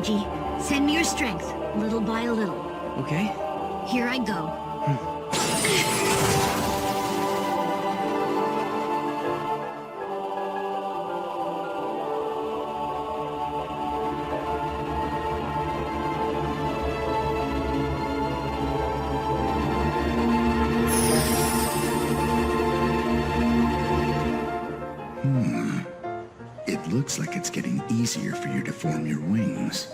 Luigi. Send me your strength, little by little. Okay. Here I go. It looks like it's getting easier for you to form your wings.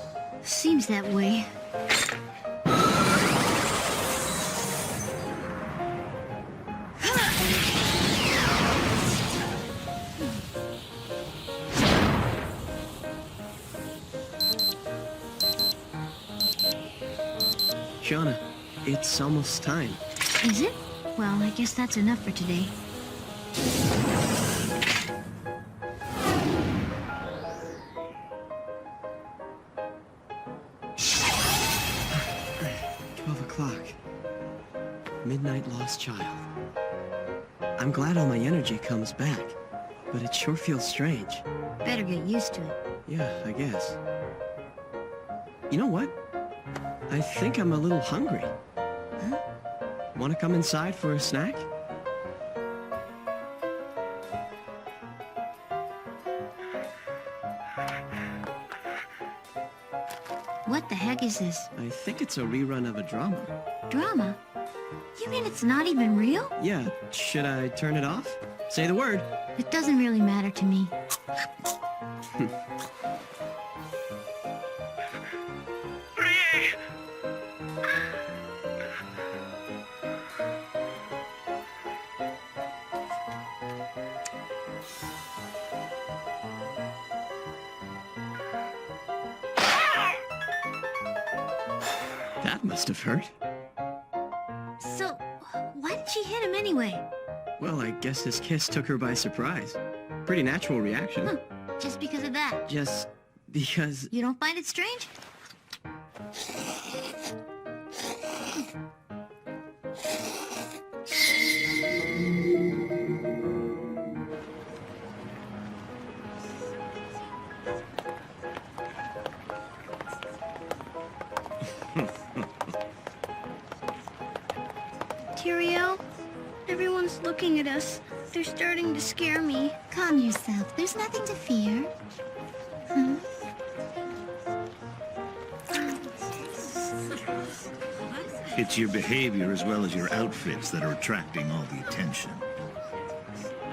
Seems that way. Shana, it's almost time. Is it? Well, I guess that's enough for today. Midnight lost child. I'm glad all my energy comes back, but it sure feels strange. Better get used to it. Yeah, I guess. You know what? I think I'm a little hungry. Huh? Want to come inside for a snack? What the heck is this? I think it's a rerun of a drama. Drama? You mean it's not even real? Yeah, should I turn it off? Say the word. It doesn't really matter to me. That must have hurt. So, why did she hit him anyway? Well, I guess his kiss took her by surprise. Pretty natural reaction. Huh. Just because of that? Just because... You don't find it strange? Tyrael, everyone's looking at us. They're starting to scare me. Calm yourself. There's nothing to fear. Huh? It's your behavior as well as your outfits that are attracting all the attention.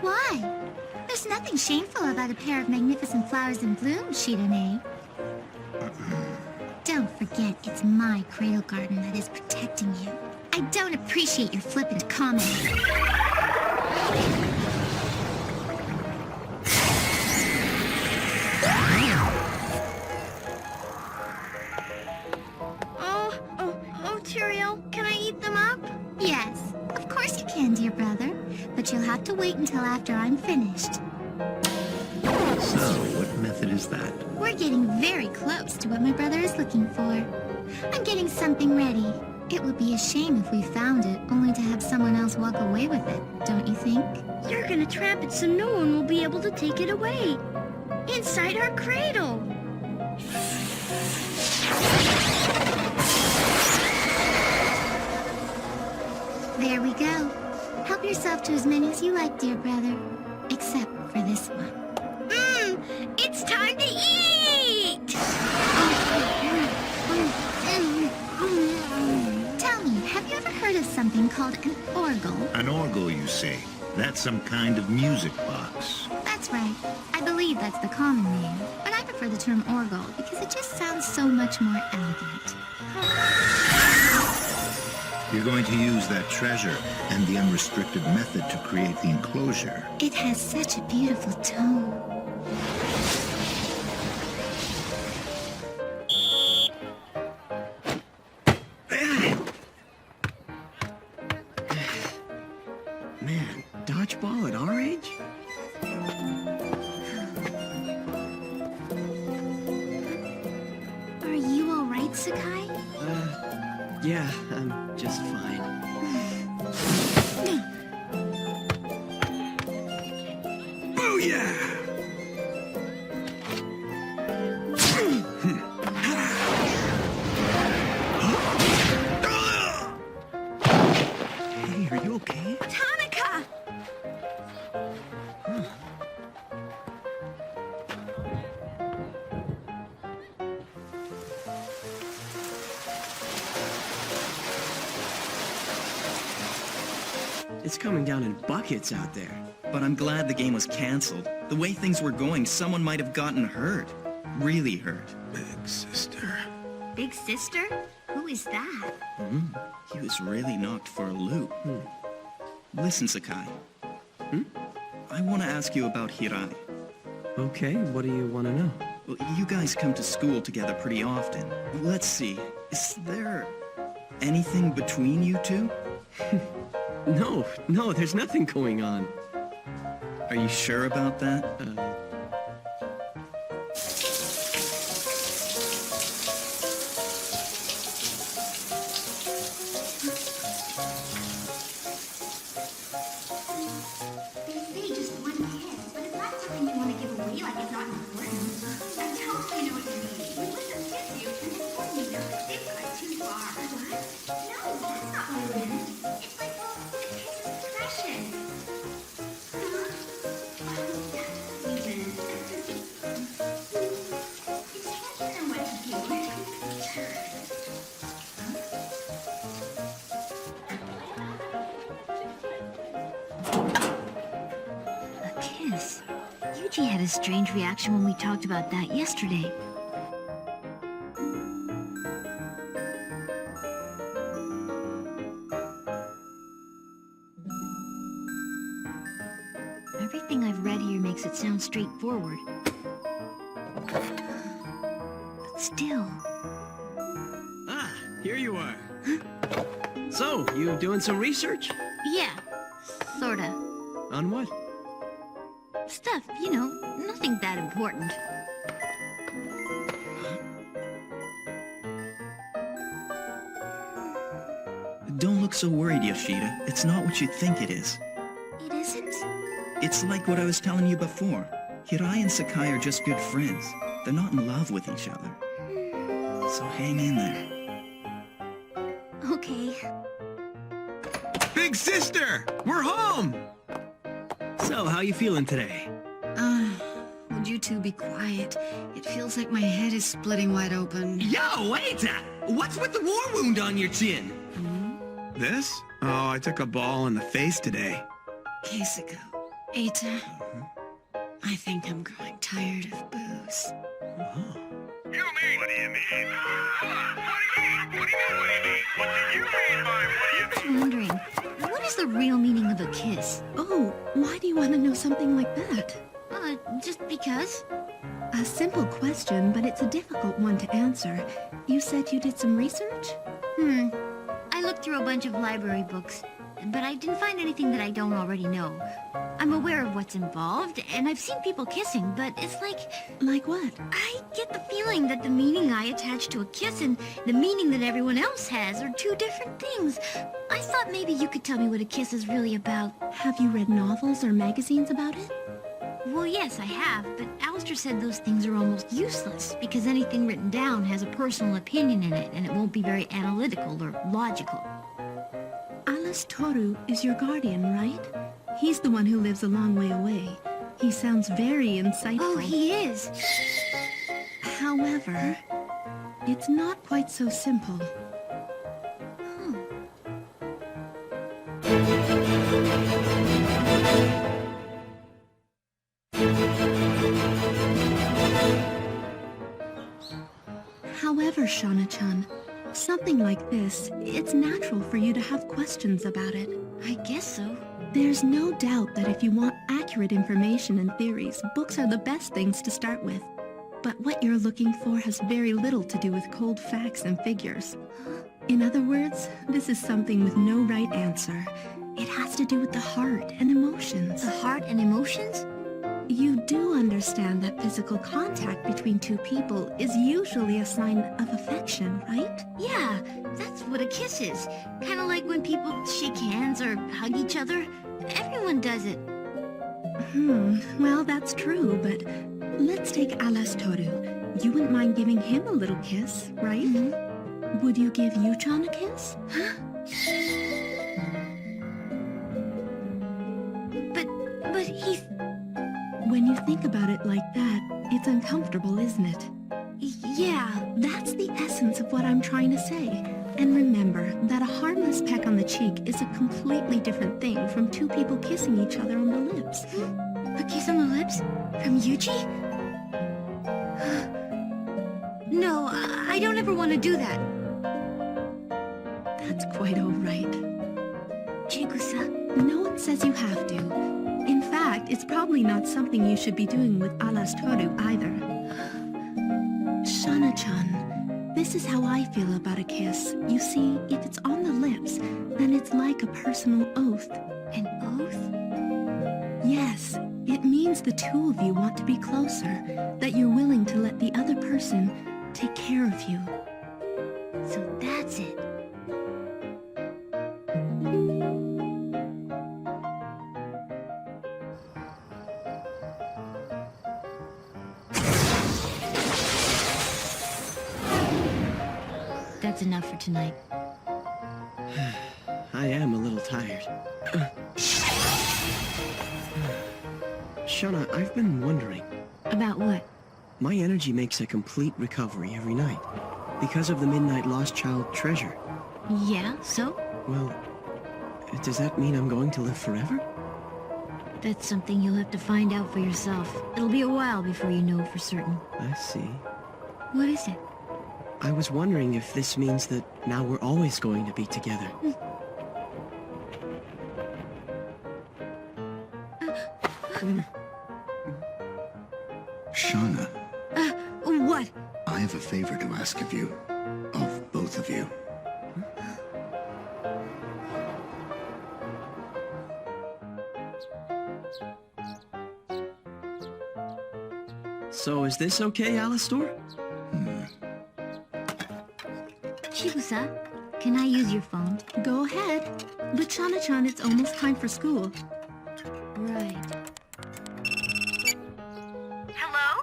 Why? There's nothing shameful about a pair of magnificent flowers in bloom, Shirane. Don't forget, it's my cradle garden that is protecting you. I don't appreciate your flippant comment. Oh, Tyrael, can I eat them up? Yes, of course you can, dear brother. But you'll have to wait until after I'm finished. So, what method is that? We're getting very close to what my brother is looking for. I'm getting something ready. It would be a shame if we found it, only to have someone else walk away with it, don't you think? You're gonna trap it so no one will be able to take it away. Inside our cradle. There we go. Help yourself to as many as you like, dear brother. Except for this one. It's time to eat! Tell me, have you ever heard of something called an orgle? An orgle, you say? That's some kind of music box. That's right. I believe that's the common name. But I prefer the term orgle because it just sounds so much more elegant. You're going to use that treasure and the unrestricted method to create the enclosure. It has such a beautiful tone. Man, dodgeball at our age? Are you all right, Sakai? Yeah, I'm just fine. Booyah! It's coming down in buckets out there. But I'm glad the game was canceled. The way things were going, someone might have gotten hurt. Really hurt. Big sister. Big sister? Who is that? He was really knocked for a loop. Listen, Sakai. I want to ask you about Hirai. Okay, what do you want to know? Well, you guys come to school together pretty often. Let's see, is there anything between you two? No, there's nothing going on. Are you sure about that? They say just one kiss, but if that's something you want to give away like it's not important, I totally know what you mean. We went to kiss you and inform you that the kiss got too far. What? No, that's not what I meant. It's like, well, the kiss is precious. A kiss. Yuji had a strange reaction when we talked about that yesterday. Everything I've read here makes it sound straightforward. But still... Ah, here you are. So, you doing some research? Yeah, sorta. On what? Stuff, you know, nothing that important. Don't look so worried, Yoshida. It's not what you think it is. It isn't? It's like what I was telling you before. Hirai and Sakai are just good friends. They're not in love with each other. So hang in there. Okay. Big sister! We're home! So, how you feeling today? Would you two be quiet? It feels like my head is splitting wide open. Yo, wait! What's with the war wound on your chin? This? Oh, I took a ball in the face today. Keisuke, Eita, I think I'm growing tired of booze. You mean? What do you mean? What do you mean? What do you mean by what do you mean? I'm wondering, what is the real meaning of a kiss? Oh, why do you want to know something like that? Just because? A simple question, but it's a difficult one to answer. You said you did some research? I looked through a bunch of library books, but I didn't find anything that I don't already know. I'm aware of what's involved, and I've seen people kissing, but it's like... Like what? I get the feeling that the meaning I attach to a kiss and the meaning that everyone else has are two different things. I thought maybe you could tell me what a kiss is really about. Have you read novels or magazines about it? Well, yes, I have, but Alistair said those things are almost useless because anything written down has a personal opinion in it, and it won't be very analytical or logical. Toru is your guardian, right? He's the one who lives a long way away. He sounds very insightful. Oh, he is. However, it's not quite so simple. However, Shana-chan, something like this, it's natural for you to have questions about it. I guess so. There's no doubt that if you want accurate information and theories, books are the best things to start with. But what you're looking for has very little to do with cold facts and figures. In other words, this is something with no right answer. It has to do with the heart and emotions. The heart and emotions? You do understand that physical contact between two people is usually a sign of affection, right? Yeah, that's what a kiss is. Kind of like when people shake hands or hug each other. Everyone does it. Well, that's true, but let's take Toru. You wouldn't mind giving him a little kiss, right? Would you give Yu-chan a kiss? But he's... When you think about it like that, it's uncomfortable, isn't it? Yeah. That's the essence of what I'm trying to say. And remember, remember that a harmless peck on the cheek is a completely different thing from two people kissing each other on the lips. A kiss on the lips? From Yuji? No, I don't ever want to do that. That's quite all right. Chigusa. No one says you have to. In fact, it's probably not something you should be doing with Alastoru either. Shana-chan, this is how I feel about a kiss. You see, if it's on the lips, then it's like a personal oath. An oath? Yes, it means the two of you want to be closer, that you're willing to let the other person take care of you. So that's it. That's enough for tonight. I am a little tired. Shana, I've been wondering. About what? My energy makes a complete recovery every night. Because of the Midnight Lost Child treasure. Yeah, so? Well, does that mean I'm going to live forever? That's something you'll have to find out for yourself. It'll be a while before you know for certain. I see. What is it? I was wondering if this means that now we're always going to be together. Shana, What? I have a favor to ask of you. Of both of you. So is this okay, Alastor? Chigusa, can I use your phone? Go ahead. But Shana-chan, it's almost time for school. Right. Hello?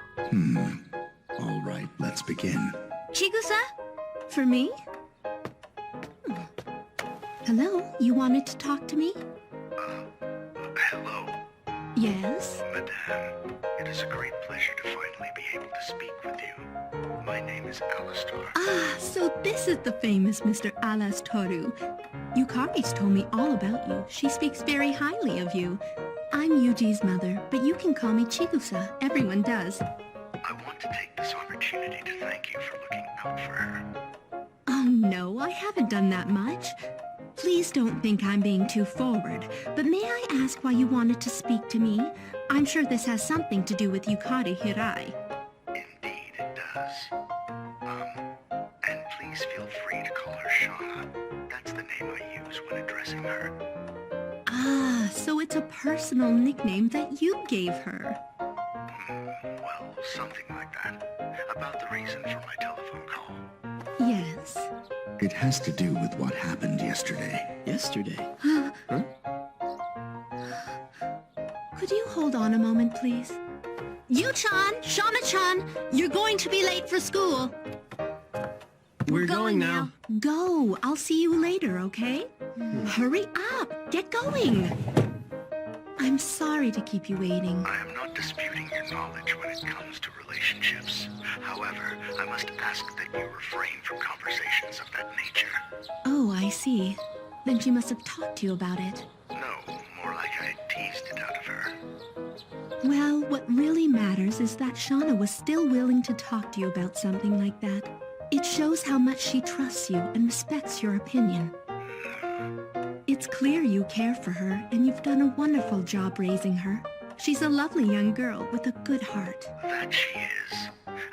All right, let's begin. Chigusa? For me? Hello, you wanted to talk to me? Hello, Yes? Madame. It is a great pleasure to finally be able to speak with you. My name is Alastor. Ah, so this is the famous Mr. Alastoru. Yukari's told me all about you. She speaks very highly of you. I'm Yuji's mother, but you can call me Chigusa. Everyone does. I want to take this opportunity to thank you for looking out for her. Oh no, I haven't done that much. Please don't think I'm being too forward, but may I ask why you wanted to speak to me? I'm sure this has something to do with Yukari Hirai. Indeed, it does. And please feel free to call her Shana. That's the name I use when addressing her. Ah, so it's a personal nickname that you gave her. Well, something like that. About the reason for my telephone call. Yes. It has to do with what happened yesterday. Yesterday? Could you hold on a moment, please? Yu-chan, Shana-chan, you're going to be late for school. We're going now. Go. I'll see you later, okay? Hurry up. Get going. I'm sorry to keep you waiting. I am not disputing your knowledge when it comes to relationships. However, I must ask that you refrain from conversations of that nature. Oh, I see. Then she must have talked to you about it. No, more like I teased it out of her. Well, what really matters is that Shana was still willing to talk to you about something like that. It shows how much she trusts you and respects your opinion. It's clear you care for her, and you've done a wonderful job raising her. She's a lovely young girl with a good heart. That she is.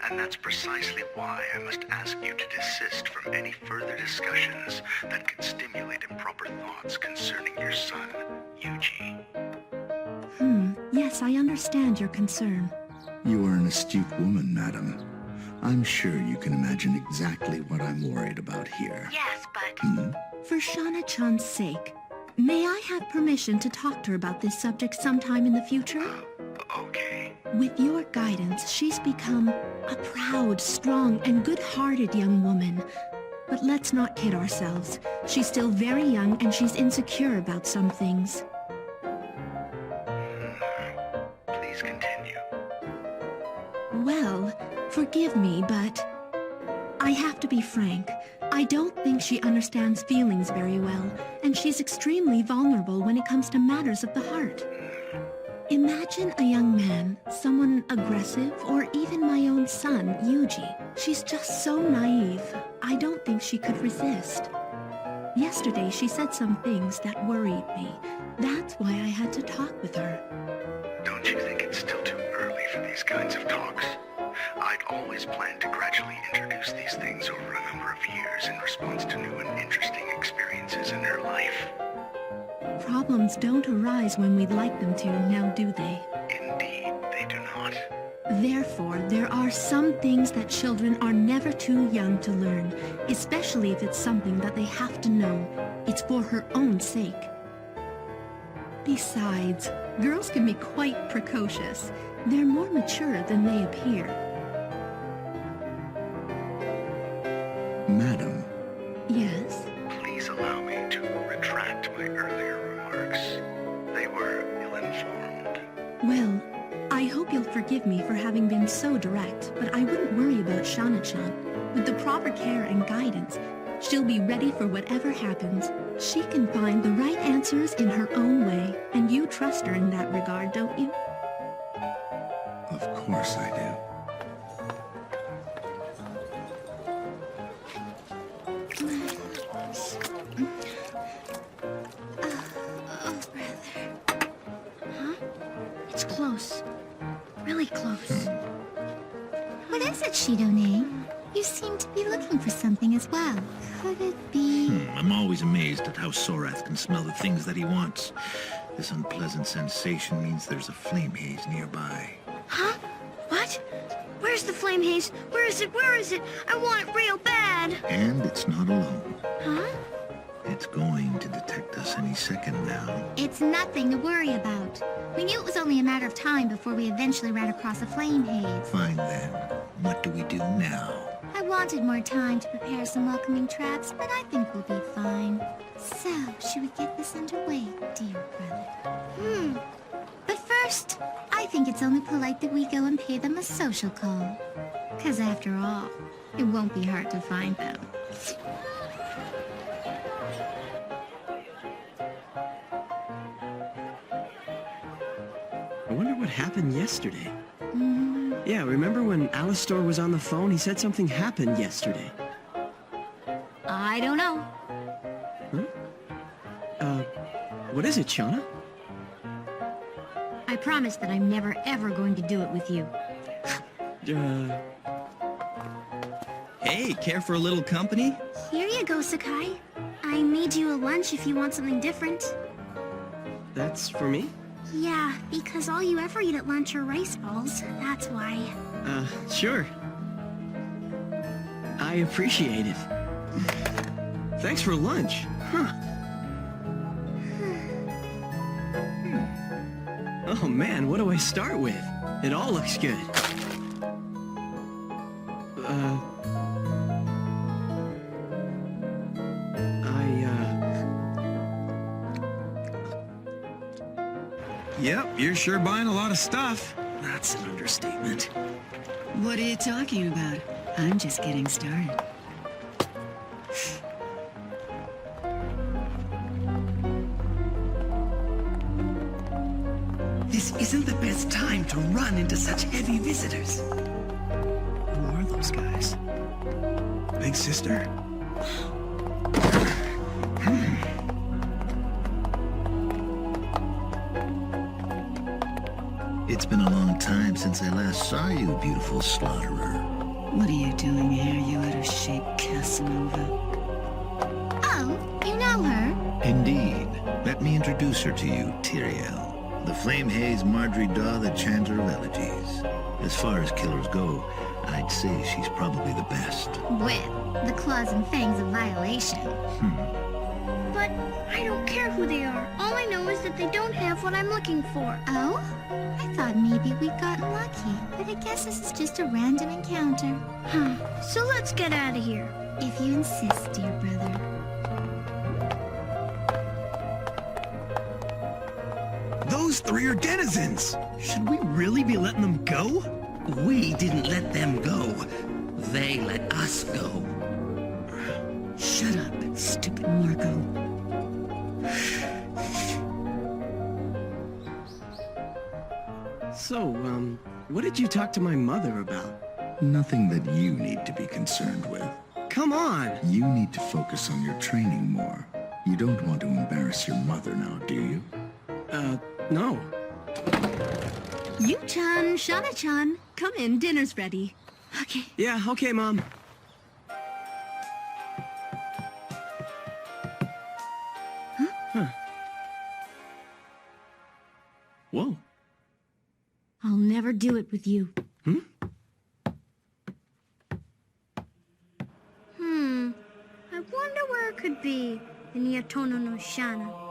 And that's precisely why I must ask you to desist from any further discussions that could stimulate improper thoughts concerning your son, Yuji. Yes, I understand your concern. You are an astute woman, madam. I'm sure you can imagine exactly what I'm worried about here. Yes, but... For Shana-chan's sake, may I have permission to talk to her about this subject sometime in the future? Okay. With your guidance, she's become a proud, strong, and good-hearted young woman. But let's not kid ourselves. She's still very young and she's insecure about some things. Please continue. Well, forgive me, but I have to be frank. I don't think she understands feelings very well, and she's extremely vulnerable when it comes to matters of the heart. Imagine a young man, someone aggressive, or even my own son, Yuji. She's just so naive. I don't think she could resist. Yesterday, she said some things that worried me. That's why I had to talk with her. Don't you think it's still too early for these kinds of talks? I'd always planned to gradually introduce these things over a number of years in response to new and interesting experiences in her life. Problems don't arise when we'd like them to, now do they? Indeed, they do not. Therefore, there are some things that children are never too young to learn, especially if it's something that they have to know. It's for her own sake. Besides, girls can be quite precocious. They're more mature than they appear. Madam. Yes? Please allow me to retract my earlier remarks. They were ill-informed. Well, I hope you'll forgive me for having been so direct, but I wouldn't worry about Shana-chan. With the proper care and guidance, she'll be ready for whatever happens. She can find the right answers in her own way, and you trust her in that regard, don't you? Of course I do. It's close. Really close. What is it, Shidone? You seem to be looking for something as well. Could it be... I'm always amazed at how Sorath can smell the things that he wants. This unpleasant sensation means there's a flame haze nearby. Huh? What? Where's the flame haze? Where is it? Where is it? I want it real bad. And it's not alone. Huh? It's going to detect us any second now. It's nothing to worry about. We knew it was only a matter of time before we eventually ran across a flame haze. Fine then. What do we do now? I wanted more time to prepare some welcoming traps, but I think we'll be fine. So, should we get this underway, dear brother? But first, I think it's only polite that we go and pay them a social call. 'Cause after all, it won't be hard to find them. I wonder what happened yesterday. Yeah, remember when Alistor was on the phone? He said something happened yesterday. I don't know. What is it, Shana? I promise that I'm never ever going to do it with you. Hey, care for a little company? Here you go, Sakai. I made you a lunch if you want something different. That's for me? Yeah, because all you ever eat at lunch are rice balls. That's why. Sure. I appreciate it. Thanks for lunch. Huh. Oh man, what do I start with? It all looks good. Yep, you're sure buying a lot of stuff. That's an understatement. What are you talking about? I'm just getting started. This isn't the best time to run into such heavy visitors. Who are those guys? Big sister. It's been a long time since I last saw you, beautiful slaughterer. What are you doing here, you out-of-shape Casanova? Oh, you know her? Indeed. Let me introduce her to you, Tyrael, the flame haze Marjorie Daw, the chanter of elegies. As far as killers go, I'd say she's probably the best. With the claws and fangs of violation. But I don't care who they are. All I know is that they don't have what I'm looking for. Oh? I thought maybe we'd gotten lucky, but I guess this is just a random encounter. Huh. So let's get out of here. If you insist, dear brother. Those three are denizens. Should we really be letting them go? We didn't let them go. They let us go. Shut up, stupid Marco. So, what did you talk to my mother about? Nothing that you need to be concerned with. Come on! You need to focus on your training more. You don't want to embarrass your mother now, do you? No. You-chan, Shana-chan, come in, dinner's ready. Okay. Yeah, okay, Mom. Huh? Whoa. I'll never do it with you. I wonder where it could be in Yatono no Shana.